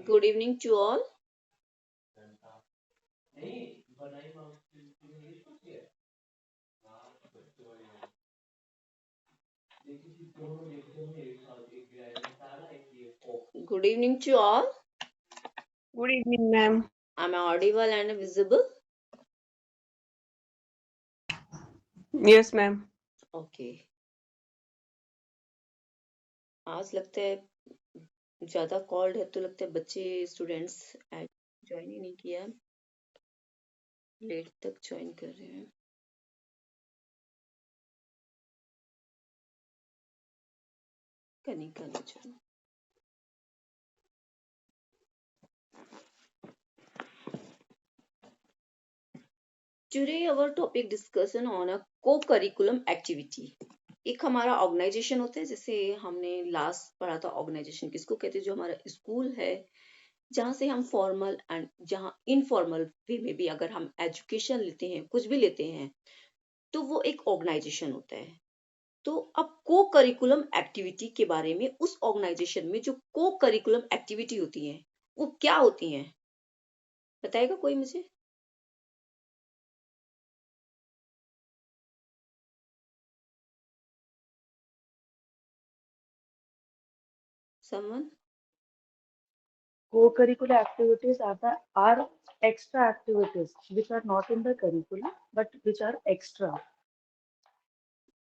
Good evening to all. Good evening to all. Good evening, ma'am. Am I audible and visible? Yes, ma'am. Okay. आज लगता है ज्यादा called है तो लगता है बच्चे स्टूडेंट्स ज्वाइन ही नहीं किया, लेट तक ज्वाइन कर रहे हैं। कनिका ने join. Today our topic discussion on a co-curriculum activity. एक हमारा ऑर्गेनाइजेशन होता है, जैसे हमने लास्ट पढ़ा था ऑर्गेनाइजेशन किसको कहते हैं, जो हमारा स्कूल है जहाँ से हम फॉर्मल एंड जहाँ इनफॉर्मल वे में भी अगर हम एजुकेशन लेते हैं, कुछ भी लेते हैं, तो वो एक ऑर्गेनाइजेशन होता है। तो अब को करिकुलम एक्टिविटी के बारे में, उस ऑर्गेनाइजेशन में जो को करिकुलम एक्टिविटी होती है वो क्या होती है, बताएगा कोई मुझे? Someone? Co-curricular activities are extra activities which are not in the curriculum but which are extra.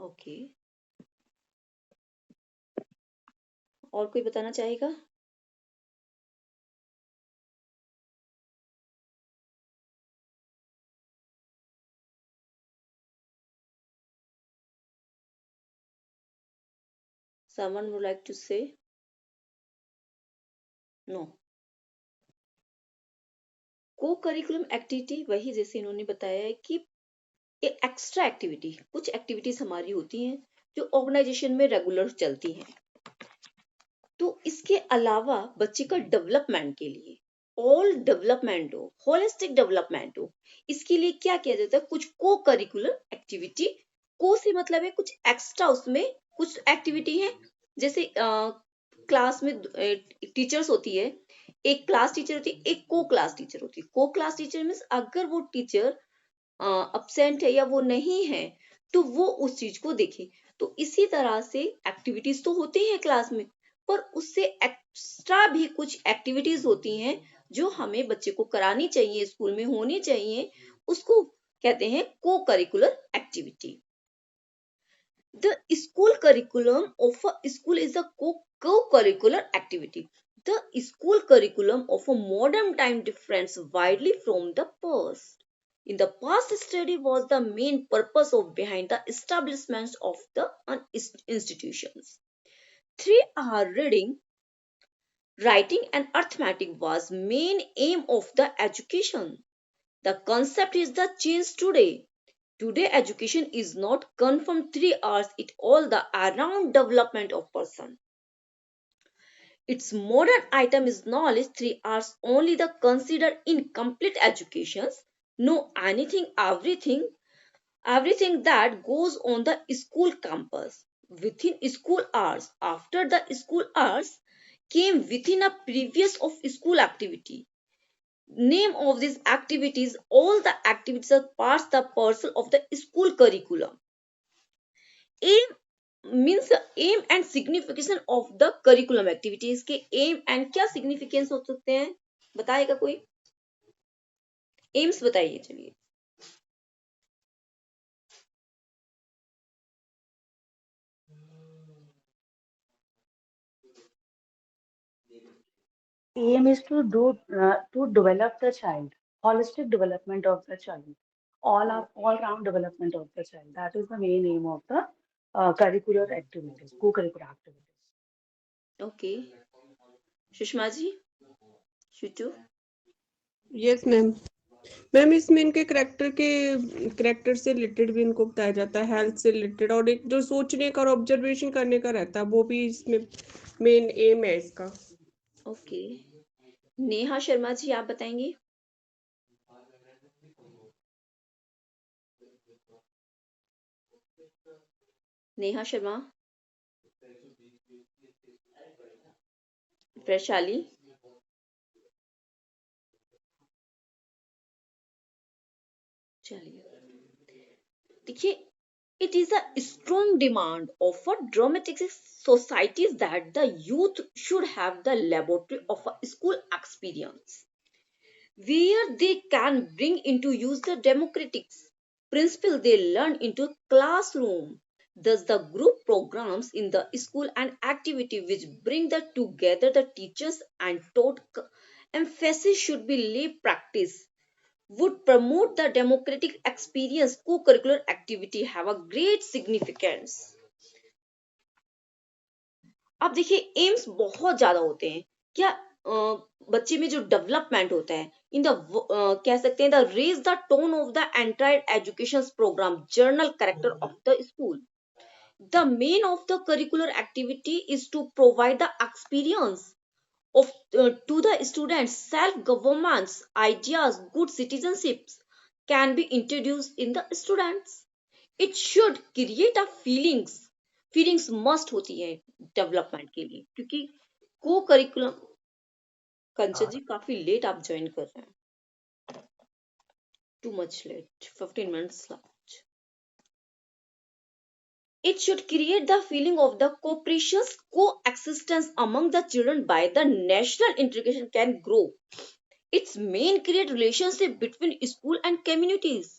Okay, और कोई बताना चाहेगा? Someone would like to say? No. को करिकुलम एक्टिविटी वही, जैसे इन्होंने बताया है कि एक एक्स्ट्रा एक्टिविटी, कुछ एक्टिविटीज हमारी होती हैं जो ऑर्गेनाइजेशन में रेगुलर चलती हैं। तो इसके अलावा बच्चे का डेवलपमेंट के लिए, ऑल डेवलपमेंट हो, होलिस्टिक डेवलपमेंट हो, इसके लिए क्या किया जाता है, कुछ को करिकुलर एक्टिविटी। को से मतलब है कुछ एक्स्ट्रा, उसमें कुछ एक्टिविटी है, जैसे क्लास में टीचर्स होती है, एक क्लास टीचर होती है, एक को क्लास टीचर होती है। को क्लास टीचर मीन्स अगर वो टीचर अपसेंट है या वो नहीं है तो वो उस चीज को देखे। तो इसी तरह से एक्टिविटीज तो होती हैं क्लास में, पर उससे एक्स्ट्रा भी कुछ एक्टिविटीज होती हैं जो हमें बच्चे को करानी चाहिए, स्कूल में होनी चाहिए, उसको कहते हैं को curricular activity. The school curriculum of a school is a co-curricular activity. The school curriculum of a modern time differs widely from the past. In the past, study was the main purpose of behind the establishment of the institutions. 3-hour reading, writing, and arithmetic was main aim of the education. The concept is the change today. Today, education is not confirmed 3 hours. It all the around development of person. Its modern item is knowledge 3 hours only the considered incomplete educations. Know anything, everything that goes on the school campus within school hours. After the school hours came within a previous of school activity. Name of these activities, all the activities are parts the parcel of the school curriculum. Aim means aim and signification of the curriculum activities के aim and क्या significance हो सकते हैं, बताएगा कोई? AIIMS बताइए चलिए। Aim is to develop the child, holistic development of the child, all round development of the child. That is the main aim of the curricular activities, co-curricular activities. Okay, Sushma ji, शुचू? Yes ma'am. Ma'am इसमें इनके character से related भी इनको बताया जाता है, health से रिलेटेड, और एक जो सोचने का और ऑब्जर्वेशन करने का रहता है वो भी इसमें मेन एम है इसका। ओके, नेहा शर्मा जी आप बताएंगे? नेहा शर्मा? वैशाली। चलिए, देखिए, it is a strong demand of a dramatic societies that the youth should have the laboratory of a school experience where they can bring into use the democratic principle they learn into classroom. Thus the group programs in the school and activity which bring the together the teachers and taught emphasis should be lay practice would promote the democratic experience. Co-curricular activity have a great significance. अब देखिए, AIIMS बहुत ज्यादा होते हैं क्या, बच्चे में जो डेवलपमेंट होता है इन द, कह सकते हैं the raise the tone of the entire education program general character of the school. The main of the curricular activity is to provide the experience of to the students self governance ideas good citizenships can be introduced in the students. It should create a feelings must होती है development के लिए, क्योंकि को curriculum. कंचन जी काफी late आप join कर रहे हैं, too much late, 15 minutes left. It should create the feeling of the cooperation coexistence among the children by the national integration can grow. Its main create relationship between school and communities.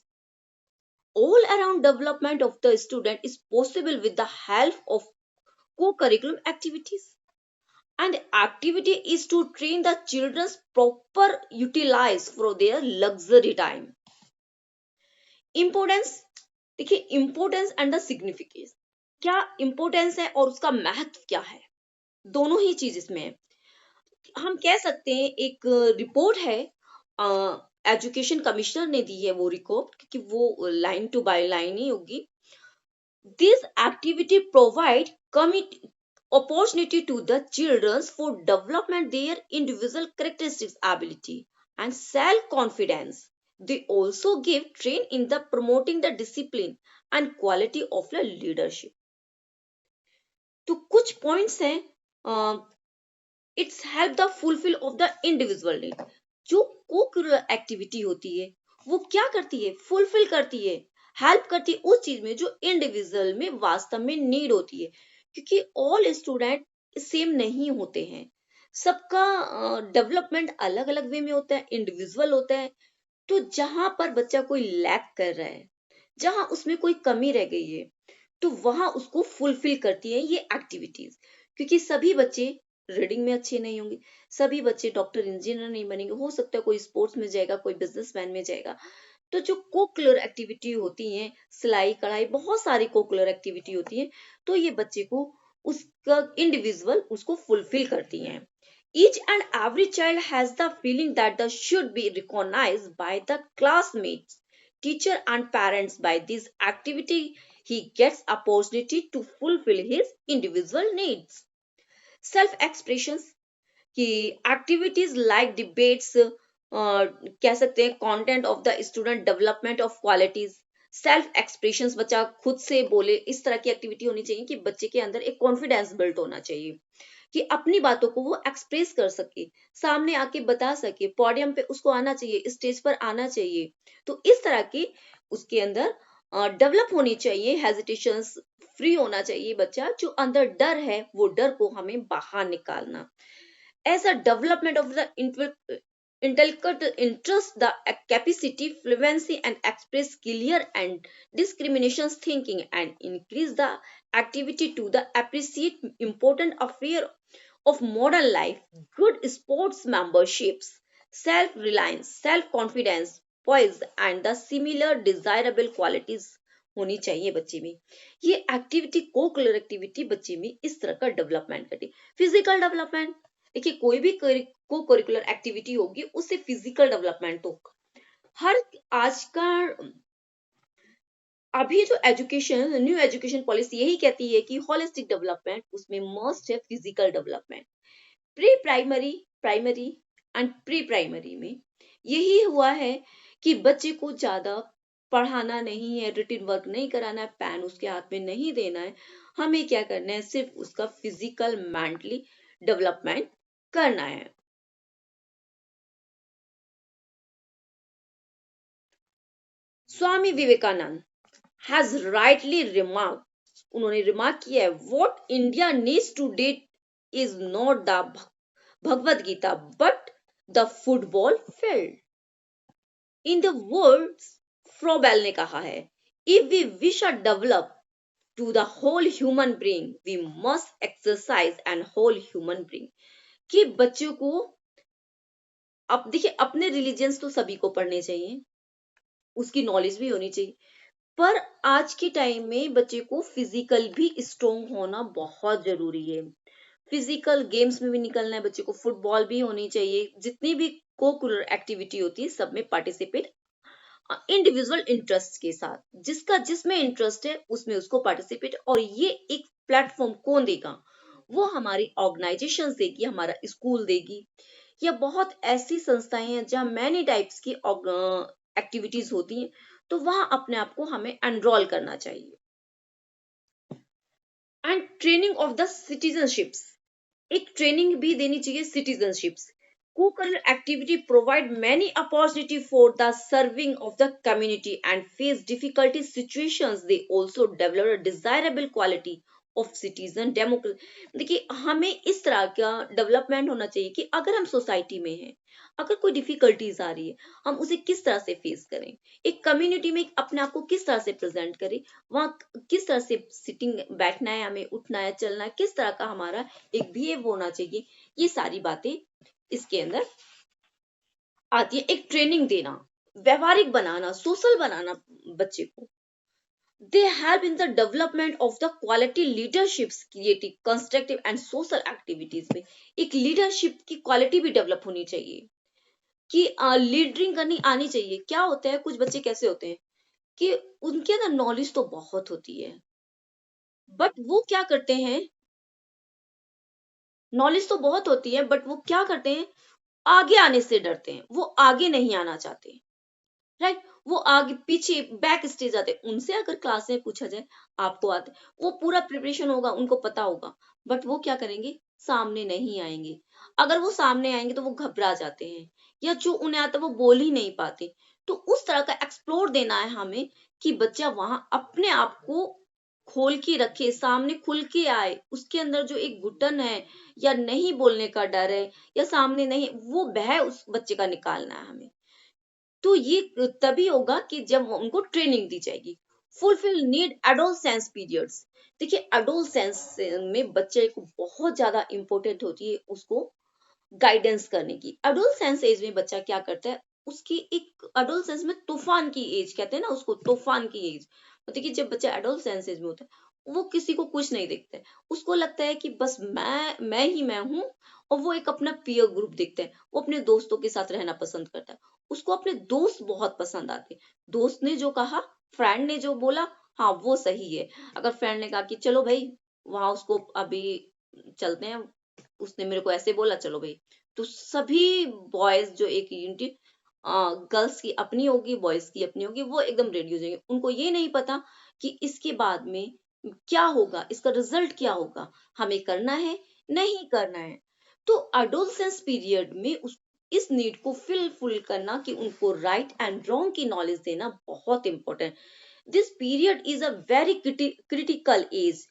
All around development of the student is possible with the help of co-curriculum activities. And activity is to train the children's proper utilize for their luxury time. Importance, देखिए, importance and the significance, क्या importance है और उसका महत्व क्या है, दोनों ही चीज इसमें है. हम कह सकते हैं एक रिपोर्ट है, एजुकेशन कमिश्नर ने दी है वो रिपोर्ट, क्योंकि वो लाइन टू बाय लाइन ही होगी. This activity provide opportunity to the children for development their individual characteristics ability and self confidence. They also give train in the promoting the discipline and quality of the leadership. तो कुछ points हैं, it's help the fulfil of the individual need. जो co-curricular activity होती है वो क्या करती है, फुलफिल करती है, हेल्प करती है उस चीज में जो इंडिविजुअल में वास्तव में नीड होती है, क्योंकि ऑल स्टूडेंट सेम नहीं होते हैं, सबका डेवलपमेंट अलग अलग वे में होता है, इंडिविजुअल होता है. तो जहां पर बच्चा कोई लैक कर रहा है, जहां उसमें कोई कमी रह गई है, तो वहां उसको फुलफिल करती है ये एक्टिविटीज. क्योंकि सभी बच्चे रीडिंग में अच्छे नहीं होंगे, सभी बच्चे डॉक्टर इंजीनियर नहीं बनेंगे, हो सकता है कोई स्पोर्ट्स में जाएगा, कोई बिजनेसमैन में जाएगा. तो जो कोकुलर एक्टिविटी होती है, सिलाई कढ़ाई, बहुत सारी कोकुलर एक्टिविटी होती है, तो ये बच्चे को उसका इंडिविजुअल उसको फुलफिल करती हैं. Each and every child has the feeling that they should be recognized by the classmates, teacher and parents. By this activity, he gets opportunity to fulfill his individual needs. Self-expressions की activities like debates, कह सकते हैं content of the student development of qualities. Self expressions, बच्चा खुद से बोले, इस तरह की एक्टिविटी होनी चाहिए कि बच्चे के अंदर एक कॉन्फिडेंस बिल्ड होना चाहिए कि अपनी बातों को वो एक्सप्रेस कर सके, सामने आके बता सके, पोडियम पे उसको आना चाहिए, स्टेज पर आना चाहिए. तो इस तरह की उसके अंदर डेवलप होनी चाहिए, हेजिटेशंस फ्री होना चाहिए बच्चा, जो अंदर डर है वो डर को हमें बाहर निकालना. As a development of the intellectual interest, the capacity, fluency, and express clear and discriminations thinking, and increase the activity to the appreciate important affair of modern life, good sports memberships, self-reliance, self-confidence, poise, and the similar desirable qualities होनी चाहिए बच्चे में. ये activity co-curricular activity बच्चे में इस तरह का डेवलपमेंट करती है. फिजिकल डेवलपमेंट, देखिए, कोई भी को करिकुलर एक्टिविटी होगी उससे फिजिकल डेवलपमेंट होगा. हर आज का अभी जो एजुकेशन, न्यू एजुकेशन पॉलिसी यही कहती है कि होलिस्टिक डेवलपमेंट, उसमें मस्ट है physical development. Pre primary, primary and pre primary में यही हुआ है कि बच्चे को ज्यादा पढ़ाना नहीं है, रिटन वर्क नहीं कराना है, पेन उसके हाथ में नहीं देना है. हमें क्या करना है, सिर्फ उसका फिजिकल मेंटली डेवलपमेंट करना है। Swami Vivekananda has rightly remarked, उन्होंने रिमार्क किया है, what India needs today is not the Bhagavad Gita but the football field. In the words Froebel ने कहा है, if we wish to develop to the whole human being we must exercise and whole human being, कि बच्चों को अब देखिए अपने religions तो सभी को पढ़ने चाहिए, उसकी नॉलेज भी होनी चाहिए, पर आज के टाइम में बच्चे को फिजिकल भी स्ट्रोंग होना बहुत जरूरी है। फिजिकल गेम्स में भी निकलना है, बच्चे को फुटबॉल भी होनी चाहिए, जितनी भी कोकुलर एक्टिविटी होती है सब में पार्टिसिपेट इंडिविजुअल इंटरेस्ट के साथ, जिसका जिसमें इंटरेस्ट है उसमें उसको पार्टिसिपेट। और ये एक प्लेटफॉर्म कौन देगा? वो हमारी ऑर्गेनाइजेशन देगी, हमारा स्कूल देगी, या बहुत ऐसी संस्थाएं हैं जहां मैनी टाइप्स की एक्टिविटीज होती हैं, तो वहां अपने आप को हमें एनरोल करना चाहिए। And training of the citizenships, एक ट्रेनिंग भी देनी चाहिए citizenships. Co-curricular activity provide many opportunity for the serving of the community and face difficulty situations. They also develop a desirable quality of citizen democracy। देखिए हमें इस तरह का development होना चाहिए कि अगर हम सोसाइटी में हैं, अगर कोई डिफिकल्टीज आ रही है, हम उसे किस तरह से फेस करें, एक कम्युनिटी में अपने आप को किस तरह से प्रेजेंट करें, वहां किस तरह से सिटिंग बैठना है, हमें उठना है, चलना है, किस तरह का हमारा एक बिहेव होना चाहिए, ये सारी बातें इसके अंदर आती है। एक ट्रेनिंग देना, व्यवहारिक बनाना, सोशल बनाना बच्चे को। They help in the development of the quality leaderships, creative constructive and social activities में एक लीडरशिप की क्वालिटी भी डेवलप होनी चाहिए, कि लीडरिंग करनी आनी चाहिए। क्या होता है, कुछ बच्चे कैसे होते हैं कि उनके अंदर नॉलेज तो बहुत होती है, बट वो क्या करते हैं, नॉलेज तो बहुत होती है बट वो क्या करते हैं, आगे आने से डरते हैं, वो आगे नहीं आना चाहते, राइट। वो आगे पीछे बैक स्टेज आते हैं। उनसे अगर क्लास में पूछा जाए आपको आते, वो पूरा प्रिपरेशन होगा, उनको पता होगा, बट वो क्या करेंगे, सामने नहीं आएंगे। अगर वो सामने आएंगे तो वो घबरा जाते हैं, या जो उन्हें आता है वो बोल ही नहीं पाते। तो उस तरह का एक्सप्लोर देना है हमें कि बच्चा वहां अपने आप को खोल के रखे, सामने खुल के आए, उसके अंदर जो एक घुटन है या नहीं बोलने का डर है या सामने नहीं, वो भय उस बच्चे का निकालना है हमें। तो ये तभी होगा कि जब उनको ट्रेनिंग दी जाएगी। फुलफिल नीड एडोलसेंस पीरियड्स, देखिए एडोलसेंस में बच्चे को बहुत ज्यादा इंपॉर्टेंट होती है उसको गाइडेंस करने की। एडोलसेंस एज में बच्चा क्या करता है, उसकी एक एडोलसेंस में तूफान की एज कहते हैं ना उसको, तूफान की एज। देखिए जब बच्चा एडोलसेंस एज में होता है वो किसी को कुछ नहीं देखता है, उसको लगता है कि बस मैं ही मैं हूँ, और वो एक अपना पीयर ग्रुप देखता है, वो अपने दोस्तों के साथ रहना पसंद करता है, उसको अपने दोस्त बहुत पसंद आते हैं। दोस्त ने जो कहा, फ्रेंड ने जो बोला, हाँ वो सही है। अगर फ्रेंड ने कहा कि चलो भाई वहां उसको अभी चलते हैं, उसने मेरे को ऐसे बोला, चलो भाई, तो सभी बॉयज जो एक यूनिटी, गर्ल्स की अपनी होगी, बॉयज की अपनी होगी, वो एकदम रेडी हो जाएंगे। उनको ये नहीं पता कि इसके बाद में क्या होगा, इसका रिजल्ट क्या होगा, हमें करना है नहीं करना है। तो एडोलसेंस पीरियड में इस नीड को फुल करना, कि उनको राइट एंड रॉन्ग की नॉलेज देना बहुत important. This period is a very critical age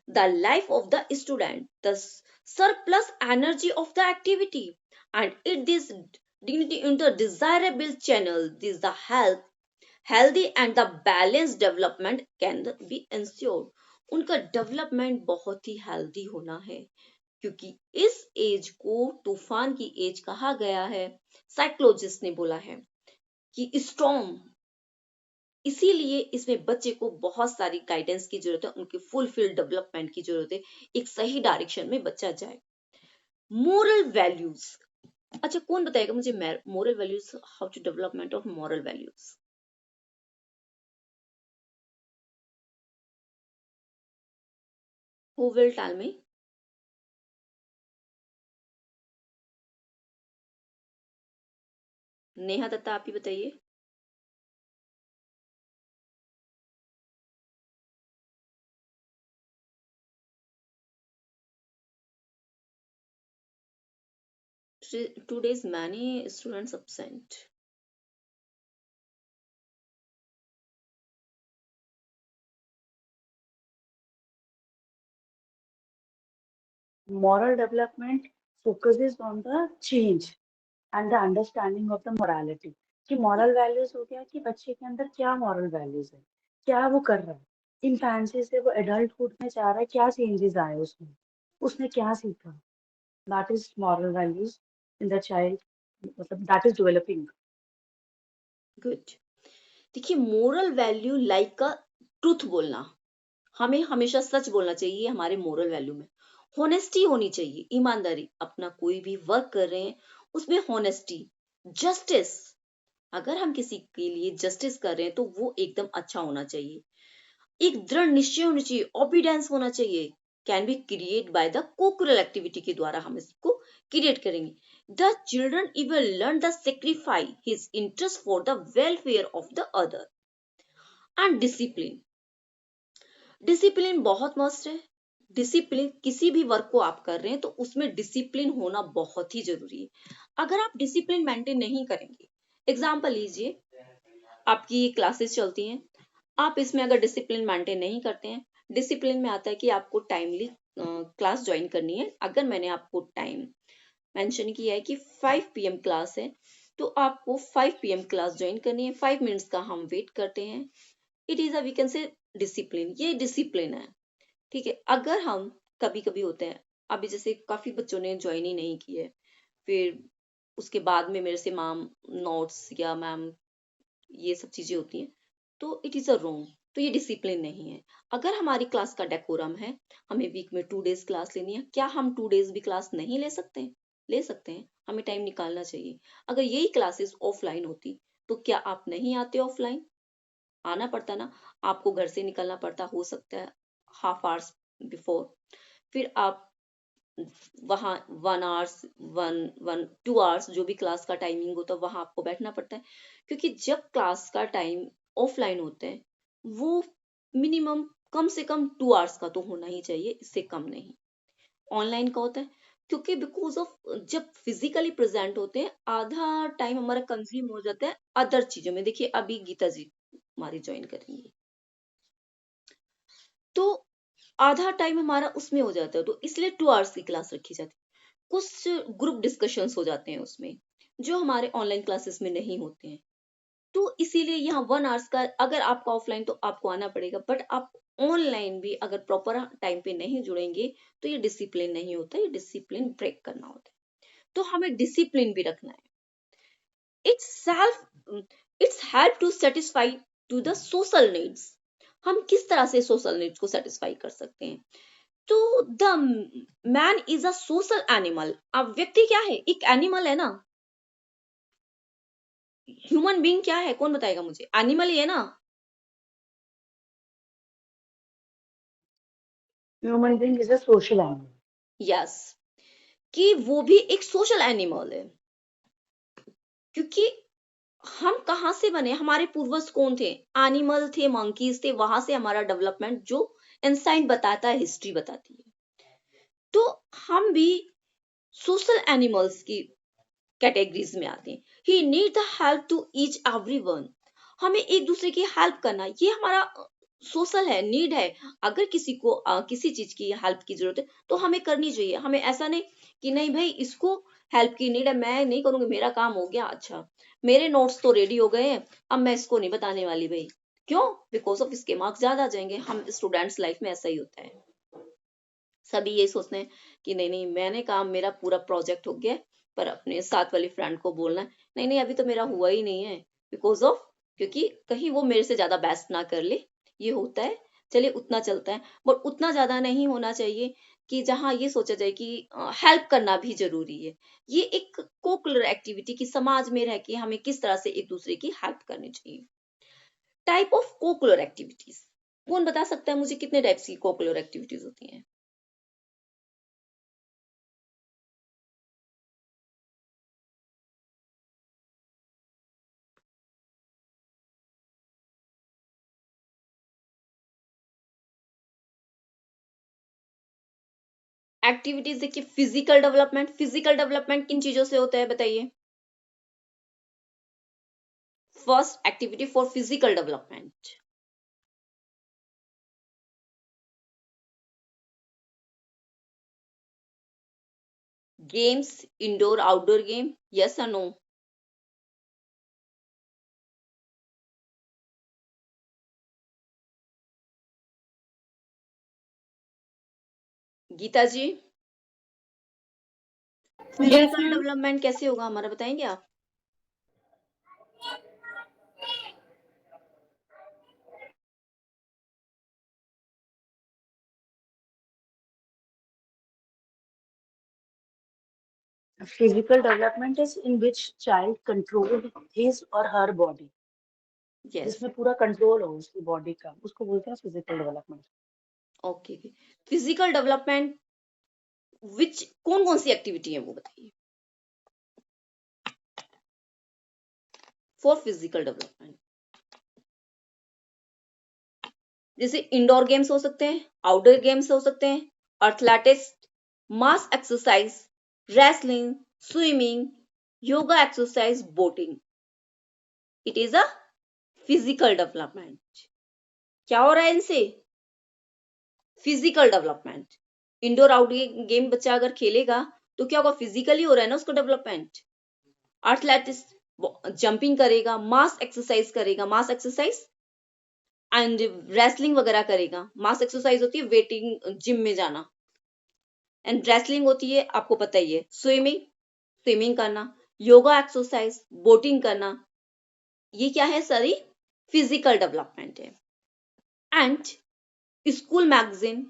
the life of the student, the surplus energy of the activity, and it is dignity into a desirable channel. This the healthy and the balanced development can be ensured। उनका development बहुत ही healthy होना है, क्योंकि इस as को तूफान की as कहा गया है। साइकोलॉजिस्ट ने बोला है कि स्टॉर्म, इसीलिए इसमें बच्चे को बहुत सारी गाइडेंस की जरूरत है, उनके फुलफिल डेवलपमेंट की जरूरत है, एक सही डायरेक्शन में बच्चा जाए। मोरल वैल्यूज, अच्छा कौन बताएगा मुझे moral values, how to development of moral values? Who will tell me? Neha Datta, आप ही बताइए। Today's many students absent. Moral development focuses on the change and the understanding of the morality. कि moral values हो गया कि बच्चे के अंदर क्या moral values है, क्या वो कर रहा है, इन्फेंसी से वो एडल्टहुड में जा रहा है, क्या चेंजेस आए उसमें, उसने क्या सीखा. That is moral values in the child, मतलब that is developing. गुड. देखिए, मोरल वैल्यू लाइक का ट्रूथ बोलना, हमें हमेशा सच बोलना चाहिए. हमारे मोरल वैल्यू में होनेस्टी होनी चाहिए, ईमानदारी. अपना कोई भी वर्क कर रहे हैं उसमें होनेस्टी, जस्टिस. अगर हम किसी के लिए जस्टिस कर रहे हैं तो वो एकदम अच्छा होना चाहिए. एक दृढ़ निश्चय होना चाहिए, ओबीडियंस होना चाहिए. Can be create by the cocurricular activity के द्वारा हम इसको क्रिएट करेंगे. The children even learn the sacrifice his interest for the welfare of the other. And discipline. Discipline बहुत मस्ट है. डिसिप्लिन, किसी भी वर्क को आप कर रहे हैं तो उसमें डिसिप्लिन होना बहुत ही जरूरी है. अगर आप डिसिप्लिन मेंटेन नहीं करेंगे, एग्जाम्पल लीजिए, आपकी क्लासेस चलती हैं, आप इसमें अगर डिसिप्लिन मेंटेन नहीं करते हैं, डिसिप्लिन में आता है कि आपको टाइमली क्लास ज्वाइन करनी है. अगर मैंने आपको टाइम मेंशन किया है कि 5 PM क्लास है, तो आपको 5 PM क्लास ज्वाइन करनी है. 5 मिनट्स का हम वेट करते हैं. It is a we can say discipline. ये डिसिप्लिन है, ठीक है. अगर हम कभी कभी होते हैं, अभी जैसे काफी बच्चों ने ज्वाइन ही नहीं की है, फिर उसके बाद में मेरे से मैम नोट्स या मैम ये सब चीजें होती हैं, तो इट इज अ रॉन्ग. तो ये डिसिप्लिन नहीं है. अगर हमारी क्लास का डेकोरम है, हमें वीक में 2 डेज क्लास लेनी है, क्या हम 2 डेज भी क्लास नहीं ले सकते हैं? ले सकते हैं. हमें टाइम निकालना चाहिए. अगर यही क्लासेस ऑफलाइन होती तो क्या आप नहीं आते ऑफलाइन? आना पड़ता ना. आपको घर से निकलना पड़ता, हो सकता है हाफ आवर्स बिफोर. फिर आप वहां 1 आवर्स, 2 आवर्स जो भी क्लास का टाइमिंग होता है वहां आपको बैठना पड़ता है. क्योंकि जब क्लास का टाइम ऑफलाइन होता है, वो मिनिमम कम से कम 2 आवर्स का तो होना ही चाहिए, इससे कम नहीं. ऑनलाइन का होता है क्योंकि बिकॉज ऑफ जब फिजिकली प्रेजेंट होते हैं, आधा टाइम हमारा कंज्यूम हो जाता है अदर चीजों में. देखिए, अभी गीता जी हमारी ज्वाइन करेंगी, तो आधा टाइम हमारा उसमें हो जाता है, तो इसलिए 2 आवर्स की क्लास रखी जाती है. कुछ ग्रुप डिस्कशंस हो जाते हैं उसमें, जो हमारे ऑनलाइन क्लासेस में नहीं होते हैं. तो इसीलिए यहाँ 1 आवर्स का, अगर आपका ऑफलाइन तो आपको आना पड़ेगा, बट आप ऑनलाइन भी अगर प्रॉपर टाइम पे नहीं जुड़ेंगे तो ये डिसिप्लिन नहीं होता, ये डिसिप्लिन ब्रेक करना होता है. तो हमें डिसिप्लिन भी रखना है. It's self, it's help to satisfy to the social needs. हम किस तरह से सोशल नीड्स को सेटिस्फाई कर सकते हैं? तो the man is a social animal. अब व्यक्ति क्या है? एक एनिमल है ना. ह्यूमन बीइंग क्या है? कौन बताएगा मुझे? एनिमल ही है ना. Human being is a social animal. Yes, कि वो भी एक सोशल एनिमल है. क्योंकि हम कहाँ से बने? हमारे पूर्वज कौन थे? एनिमल थे, मंकीज थे. वहां से हमारा डेवलपमेंट, जो इंसाइंट बताता है, हिस्ट्री बताती है. तो हम भी सोशल एनिमल्स की कैटेगरीज में आते हैं. He need the help to each everyone. हमें एक दूसरे की हेल्प करना, ये हमारा सोशल है, नीड है. अगर किसी को किसी चीज की हेल्प की जरूरत है तो हमें करनी चाहिए. हमें ऐसा नहीं कि नहीं भाई इसको हेल्प की नीड है, मैं नहीं करूंगी, मेरा काम हो गया, अच्छा मेरे नोट्स तो रेडी हो गए हैं, अब मैं इसको नहीं बताने वाली भाई. क्यों? बिकॉज ऑफ इसके मार्क्स ज्यादा आ जाएंगे. हम स्टूडेंट्स लाइफ में ऐसा ही होता है. सभी ये सोचते हैं कि नहीं नहीं मैंने काम, मेरा पूरा प्रोजेक्ट हो गया है, पर अपने साथ वाली फ्रेंड को बोलना है नहीं नहीं अभी तो मेरा हुआ ही नहीं है. बिकॉज ऑफ, क्योंकि कहीं वो मेरे से ज्यादा बेस्ट ना कर ले. ये होता है. चलिए उतना चलता है, बट उतना ज्यादा नहीं होना चाहिए कि जहाँ ये सोचा जाए कि हेल्प करना भी जरूरी है. ये एक कोकुलर एक्टिविटी की समाज में रह के हमें किस तरह से एक दूसरे की हेल्प करनी चाहिए. टाइप ऑफ कोकुलर एक्टिविटीज, कौन बता सकता है मुझे कितने टाइप्स की कोकुलर एक्टिविटीज होती हैं? एक्टिविटीज देखिए, फिजिकल डेवलपमेंट किन चीजों से होता है बताइए? First activity for physical development, games, indoor outdoor game, yes और नो? गीता जी, Yes, फिजिकल ma'am. डेवलपमेंट कैसे होगा हमारा, बताएंगे आप? Physical development is in which child control his or her body, yes, जिसमें पूरा कंट्रोल हो उसकी बॉडी का, उसको बोलते हैं physical development. Okay. Physical development विच कौन कौन सी एक्टिविटी है वो बताइए फॉर फिजिकल डेवलपमेंट? जैसे इंडोर गेम्स हो सकते हैं, आउटडोर गेम्स हो सकते हैं, athletics, mass exercise, wrestling, swimming, yoga exercise, boating. It is a physical development. क्या हो रहा है इनसे? Physical development. Indoor outdoor game बच्चा अगर खेलेगा तो क्या होगा? फिजिकली हो रहा है ना उसको डेवलपमेंट। एथलेटिक्स जंपिंग करेगा, मास एक्सरसाइज करेगा, मास एक्सरसाइज एंड रेसलिंग वगैरह करेगा। मास एक्सरसाइज होती है वेटिंग जिम में जाना, एंड रेसलिंग होती है आपको पता ही है स्विमिंग करना, योगा एक्सरसाइज, बोटिंग करना। ये क्या है? सारी फिजिकल डेवलपमेंट है। एंड स्कूल मैगजीन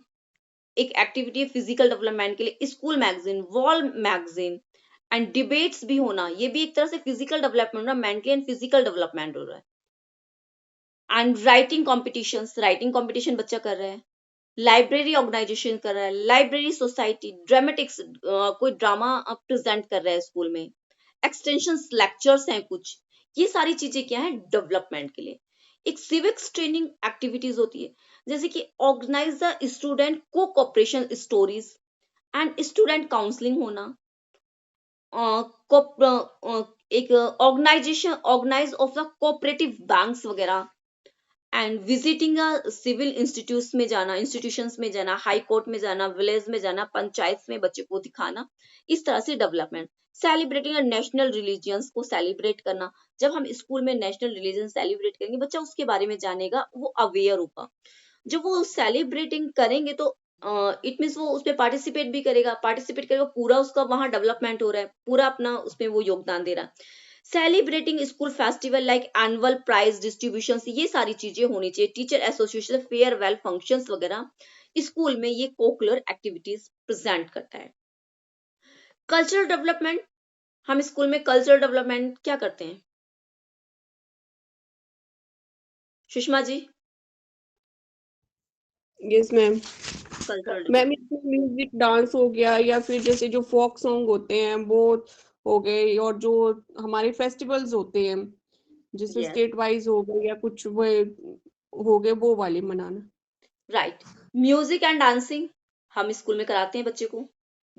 एक एक्टिविटी है फिजिकल डेवलपमेंट के लिए। School magazine, wall magazine and debates भी होना, ये भी एक तरह से फिजिकल डेवलपमेंट हो रहा है, मेंटली एंड फिजिकल डेवलपमेंट हो रहा है। एंड राइटिंग कंपटीशन बच्चा कर रहा है, लाइब्रेरी ऑर्गेनाइजेशन कर रहा है, लाइब्रेरी सोसाइटी, ड्रामेटिक्स कोई ड्रामा प्रेजेंट कर रहा है स्कूल में, एक्सटेंशन लेक्चर्स हैं कुछ। ये सारी चीजें क्या है? डेवलपमेंट के लिए। एक सिविक्स ट्रेनिंग एक्टिविटीज होती है, जैसे कि ऑर्गेनाइज द स्टूडेंट को cooperation stories and student counselling होना, एक organise of the cooperative banks वगैरह, एंड विजिटिंग सिविल इंस्टीट्यूशंस में जाना, हाई कोर्ट में जाना, विलेज में जाना, पंचायत में बच्चे को दिखाना। इस तरह से डेवलपमेंट। सेलिब्रेटिंग नेशनल रिलीजियंस को सेलिब्रेट करना। जब हम स्कूल में नेशनल रिलीजन सेलिब्रेट करेंगे, बच्चा उसके बारे में जानेगा, वो अवेयर होगा। जब वो सेलिब्रेटिंग करेंगे तो इट मीन्स वो उसमें पार्टिसिपेट करेगा, पूरा उसका वहां डेवलपमेंट हो रहा है, पूरा अपना उसमें वो योगदान दे रहा है। Celebrating school festival like annual prize distribution, ये सारी चीजें होनी चाहिए। टीचर एसोसिएशन, फेयरवेल फंक्शंस वगैरह स्कूल में ये कोकुलर एक्टिविटीज प्रेजेंट करता है। कल्चरल डेवलपमेंट, हम स्कूल में कल्चरल डेवलपमेंट क्या करते हैं Sushma ji? Yes, ma'am. Cultural ma'am development, इसमें म्यूजिक डांस हो गया, या फिर जैसे जो फोक सॉन्ग होते हैं वो हो गए, और जो हमारे फेस्टिवल्स होते हैं जिसमें यस, स्टेट वाइज हो गए या कुछ वो हो गए, वो वाले मनाना। राइट। म्यूजिक एंड डांसिंग हम स्कूल में कराते हैं बच्चे को।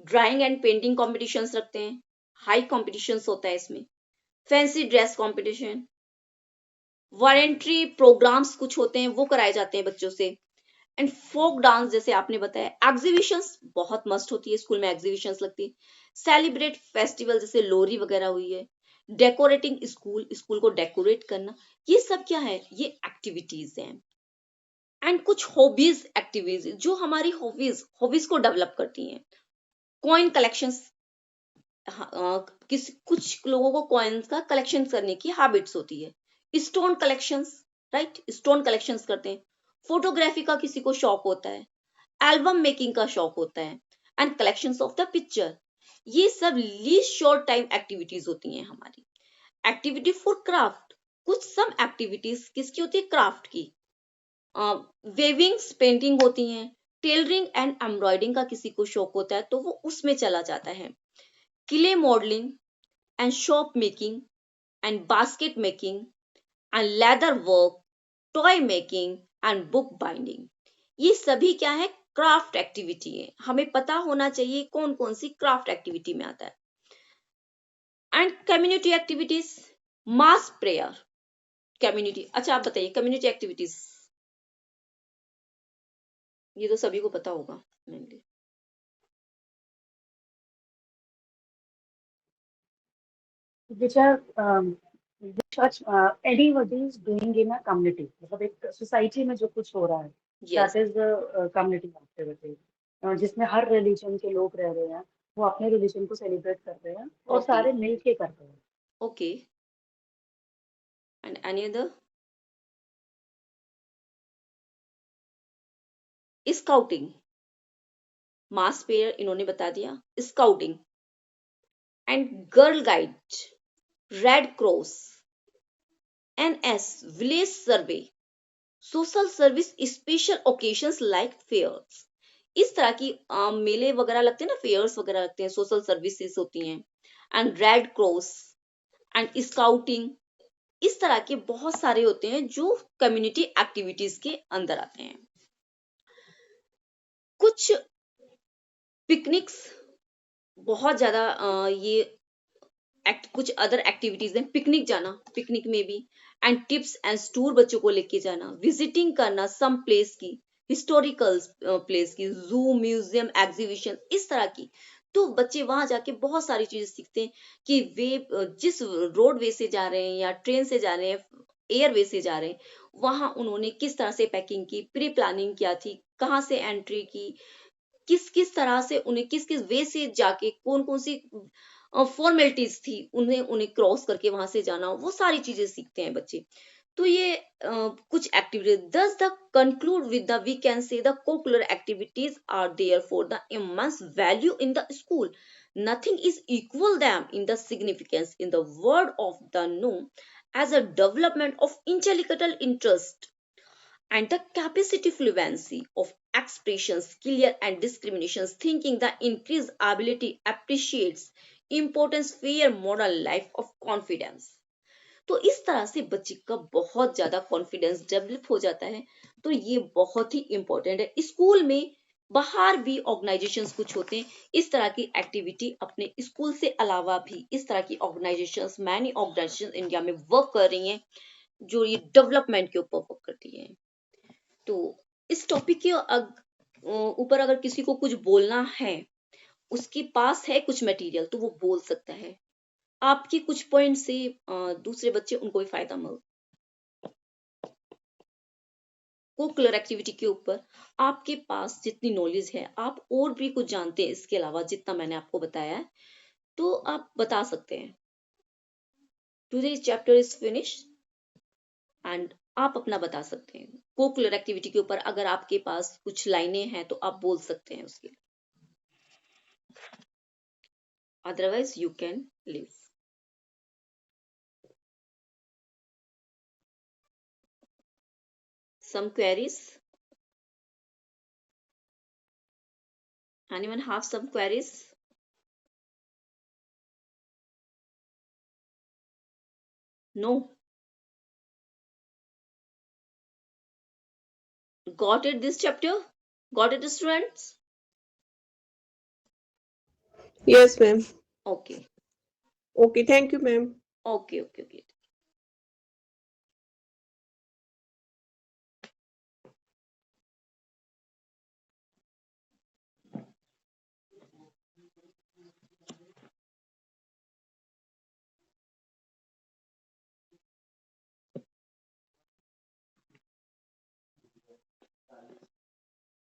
ड्राइंग एंड पेंटिंग कॉम्पिटिशन्स रखते हैं, हाई कॉम्पिटिशन्स होता है इसमें। Fancy dress competition, voluntary programmes कुछ होते हैं, वो कराए जाते हैं बच्चों से। एंड फोक डांस जैसे आपने बताया। एग्जीबिशंस बहुत मस्ट होती है स्कूल में, एग्जीबिशंस लगती है। सेलिब्रेट फेस्टिवल जैसे लोहरी वगैरह हुई है। डेकोरेटिंग स्कूल को डेकोरेट करना, ये सब क्या है? ये एक्टिविटीज हैं। एंड कुछ हॉबीज एक्टिविटीज जो हमारी हॉबीज को डेवलप करती हैं। कॉइन कलेक्शंस, कुछ लोगों को कॉइन्स का कलेक्शन करने की हैबिट्स होती है। Stone collections, right, stone collections करते हैं। फोटोग्राफी का किसी को शौक होता है, एल्बम मेकिंग का शौक होता है, and collections of the picture. ये सब लीस्ट शॉर्ट टाइम एक्टिविटीज होती हैं हमारी। एक्टिविटी फॉर क्राफ्ट, कुछ सम एक्टिविटीज किसकी होती है? क्राफ्ट की। वेविंग्स पेंटिंग होती हैं। टेलरिंग एंड एम्ब्रॉयडिंग का किसी को शौक होता है तो वो उसमें चला जाता है। Clay modelling and shop making and basket making and leather work, toy making and book binding, ये सभी क्या है? क्राफ्ट एक्टिविटी है, हमें पता होना चाहिए कौन कौन सी क्राफ्ट एक्टिविटी में आता है। And community activities, mass prayer, community. अच्छा आप बताइए कम्युनिटी एक्टिविटीज, ये तो सभी को पता होगा mainly. which are anybody is doing in a community, मतलब एक सोसाइटी में जो कुछ हो रहा है, yes that is the community activity, जिसमें हर रिलीजन के लोग रह रहे हैं, वो अपने रिलीजन को सेलिब्रेट कर रहे हैं और Okay. सारे मिल के कर रहे हैं। Okay, and any other? Scouting, mass prayer इन्होंने बता दिया, scouting and girl guide, red cross, NS, village survey, social service, special occasions like fairs. इस तरह की मेले वगैरह लगते हैं ना, फेयर्स वगैरह लगते हैं, सोशल सर्विसेज होती हैं। And red cross and scouting, इस तरह के बहुत सारे होते हैं जो कम्युनिटी एक्टिविटीज के अंदर आते हैं। कुछ पिकनिक्स बहुत ज्यादा ये कुछ अदर एक्टिविटीज हैं, पिकनिक जाना, पिकनिक में भी, एंड टिप्स एंड टूर, बच्चों को लेके जाना, विजिटिंग करना सम प्लेस की, हिस्टोरिकल प्लेस की, जू, म्यूजियम, एग्जीबिशन, इस तरह की। तो बच्चे वहां जाके बहुत सारी चीजें सीखते हैं कि वे जिस रोड वे से जा रहे हैं या ट्रेन से जा रहे हैं, एयरवे से जा रहे हैं, वहां उन्होंने किस तरह से पैकिंग की, प्री प्लानिंग क्या थी, कहाँ से एंट्री की, किस किस तरह से उन्हें किस किस वे से जाके कौन कौन सी फॉर्मेलिटीज थी, उन्हें उन्हें क्रॉस करके वहां से जाना, वो सारी चीजें सीखते हैं बच्चे। तो ये कुछ activities, thus the conclude with the we can say the cocurricular activities are there for the immense value in the school, nothing is equal them in the significance in the word of the known as a development of intellectual interest and the capacity fluency of expressions clear and discriminations thinking, the increased ability appreciates importance fair moral life of confidence। तो इस तरह से बच्चे का बहुत ज्यादा confidence develop हो जाता है। तो ये बहुत ही इंपॉर्टेंट है। स्कूल में बाहर भी ऑर्गेनाइजेशंस कुछ होते हैं, इस तरह की एक्टिविटी अपने स्कूल से अलावा भी इस तरह की ऑर्गेनाइजेशंस, मैनी ऑर्गेनाइजेशंस इंडिया में वर्क कर रही हैं जो ये डेवलपमेंट के ऊपर वर्क करती है। तो इस टॉपिक के ऊपर अगर किसी को कुछ बोलना है, उसके पास है कुछ मटेरियल, तो वो बोल सकता है। आपके कुछ पॉइंट से दूसरे बच्चे उनको भी फायदा मिल। कोकुलर एक्टिविटी के ऊपर आपके पास जितनी नॉलेज है, आप और भी कुछ जानते हैं इसके अलावा जितना मैंने आपको बताया है, तो आप बता सकते हैं। Today's chapter is finish and आप अपना बता सकते हैं। कोकुलर एक्टिविटी के ऊपर अगर आपके पास कुछ लाइनें हैं तो आप बोल सकते हैं उसके, otherwise you can leave. Some queries? Anyone have some queries? No. Got it this chapter? Got it students? Yes, ma'am. Okay. Okay, thank you, ma'am. Okay.